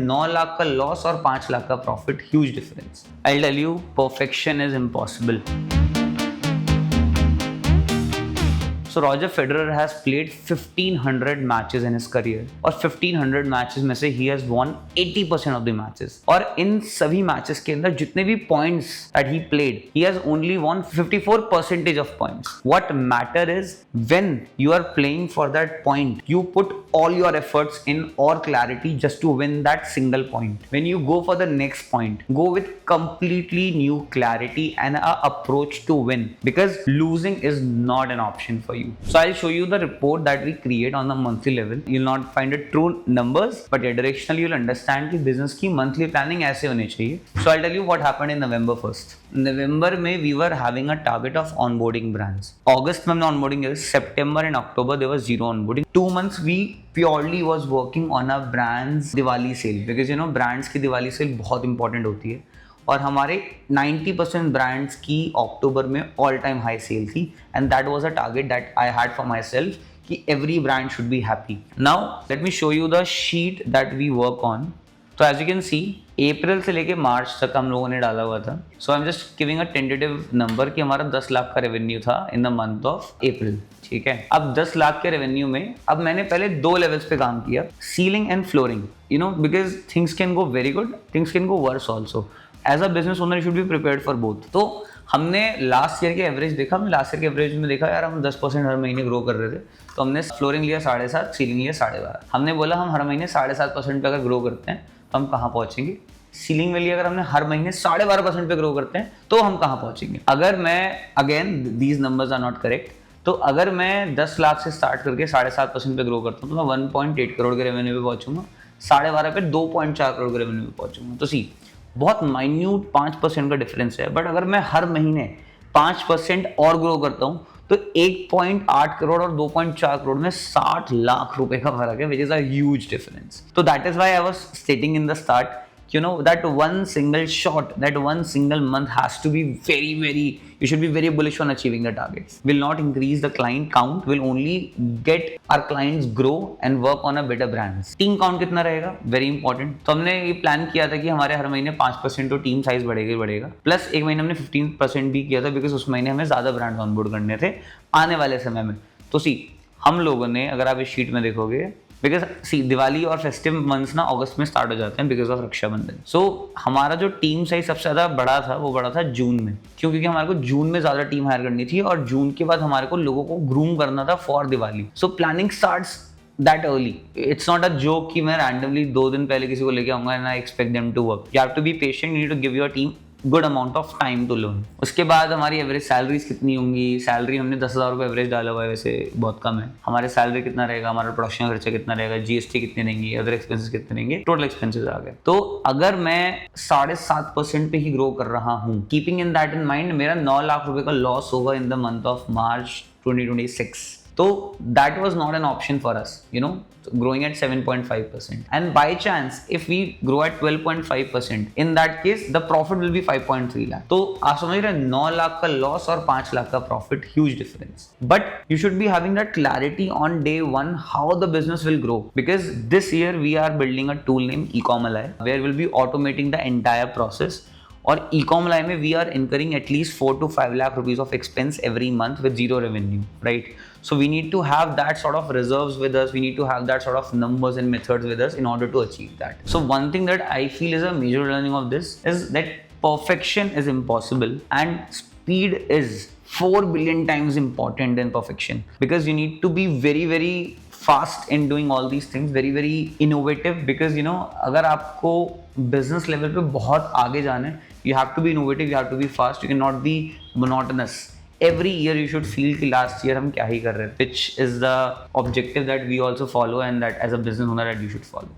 9 लाख का लॉस और 5 लाख का profit, huge difference. I tell you, perfection is impossible. So Roger Federer has played 1500 matches in his career और 1500 matches में से he has won 80% of the matches और इन सभी matches के अंदर जितने भी points that he played he has only won 54% of points. What matter is when you are playing for that point you put all your efforts in or clarity just to win that single point. When you go for the next point, go with completely new clarity and a approach to win because losing is not an option for you. So I'll show you the report that we create on the monthly level. You'll not find it true numbers, but yeah, directionally you'll understand कि business की monthly planning ऐसे होनी चाहिए. So I'll tell you what happened in November 1st. November में we were having a target of onboarding brands. August में हमने onboarding किया. September and October there was zero onboarding. 2 months we purely was working on a brands Diwali sale because you know brands की Diwali sale बहुत important होती है. और हमारे 90% brands की अक्टूबर में ऑल टाइम हाई सेल थी and that was a target that I had for myself कि every brand should be happy. Now let me show you the sheet that we work on. तो as you can see April से लेके मार्च तक हम लोगों ने डाला हुआ था. So I am just giving a tentative number कि हमारा 10 लाख का रेवेन्यू था in the month of April. ठीक है, अब 10 लाख के रेवेन्यू में अब मैंने पहले 2 लेवल्स पे काम किया, ceiling and flooring. You know because things can go very good, things can go worse also. As a business owner you should be prepared for both. तो हमने लास्ट ईयर के एवरेज देखा, हमने लास्ट ईयर के average में देखा यार हम 10% हर महीने ग्रो कर रहे थे. तो हमने फ्लोरिंग लिया 7.5, सीलिंग लिया 12.5. हमने बोला हम हर महीने 7.5% पे अगर ग्रो करते हैं तो हम कहाँ पहुँचेंगे. सीलिंग में लिया अगर हमने हर महीने 12.5% पे ग्रो करते हैं तो हम कहाँ पहुँचेंगे. अगर मैं again these numbers are not correct, तो अगर मैं 10 लाख से स्टार्ट करके 7.5% पे ग्रो करता हूँ तो मैं 1.8 करोड़ के रेवेन्यू पे पहुँचूंगा. 12.5 पे 2.4 करोड़ के रेवेन्यू पे पहुँचूंगा. तो सी बहुत माइन्यूट 5% का डिफरेंस है. बट अगर मैं हर महीने 5% और ग्रो करता हूँ तो 1.8 करोड़ और 2.4 करोड़ में 60 लाख रुपए का फर्क है, which is a huge difference. तो that is why I was stating in the start, you know, that one single shot, that one single month has to be very, you should be very bullish on achieving the targets. Will not increase the client count, will only get our clients grow and work on a better brands. Team count कितना रहेगा, very important. तो हमने ये plan किया था कि हमारे हर महीने 5% तो टीम साइज बढ़ेगा प्लस एक महीने हमने 15% भी किया था बिकॉज उस महीने हमें ज्यादा ब्रांड ऑनबोर्ड करने थे आने वाले समय में. तो सी हम लोगों ने, अगर आप इस शीट में देखोगे, बिकॉज सी दिवाली और फेस्टिव मंथ्स ना अगस्त में स्टार्ट हो जाते हैं बिकॉज ऑफ रक्षाबंधन. सो हमारा जो टीम साइज सबसे ज्यादा बड़ा था वो बड़ा था जून में, क्योंकि हमारे को जून में ज्यादा टीम हायर करनी थी और जून के बाद हमारे को लोगों को ग्रूम करना था for Diwali. So planning starts that early. It's not a joke कि मैं रैंडमली 2 दिन पहले किसी को लेके आऊंगा and I expect them to work. You have to be patient, you need to give your team good amount of time to learn. उसके बाद हमारी एवरेज सैलरीज कितनी होंगी. सैलरी हमने 10,000 रुपये एवरेज डाला हुआ है, वैसे बहुत कम है. हमारे सैलरी कितना रहेगा, हमारा प्रोडक्शन का खर्चा कितना रहेगा, जीएसटी कितने देंगे, अदर एक्सपेंसेस कितने देंगे, टोटल एक्सपेंसेस आ गए. तो अगर मैं 7.5% पे ही ग्रो कर रहा हूँ, keeping in that in mind, मेरा 9 लाख रुपए का लॉस होगा इन the month of March 2026. So that was not an option for us, you know, growing at 7.5%. And by chance, if we grow at 12.5%, in that case, the profit will be 5.3 lakh. तो आप समझ रहे हैं 9 लाख का loss और 5 लाख का profit, huge difference. But you should be having that clarity on day one how the business will grow. Because this year we are building a tool named Ecom Ally, where we'll be automating the entire process. और Ecom Ally में we are incurring at least 4 to 5 lakh rupees of expense every month with zero revenue, right? So we need to have that sort of reserves with us. We need to have that sort of numbers and methods with us in order to achieve that. So one thing that I feel is a major learning of this is that perfection is impossible and speed is 4 billion times important than perfection, because you need to be very fast in doing all these things, very innovative, because you know अगर आपको business level पे बहुत आगे जाना है, you have to be innovative, you have to be fast, you cannot be monotonous. Every year you should feel कि last year हम क्या ही कर रहे हैं, which is the objective that we also follow and that as a business owner that you should follow.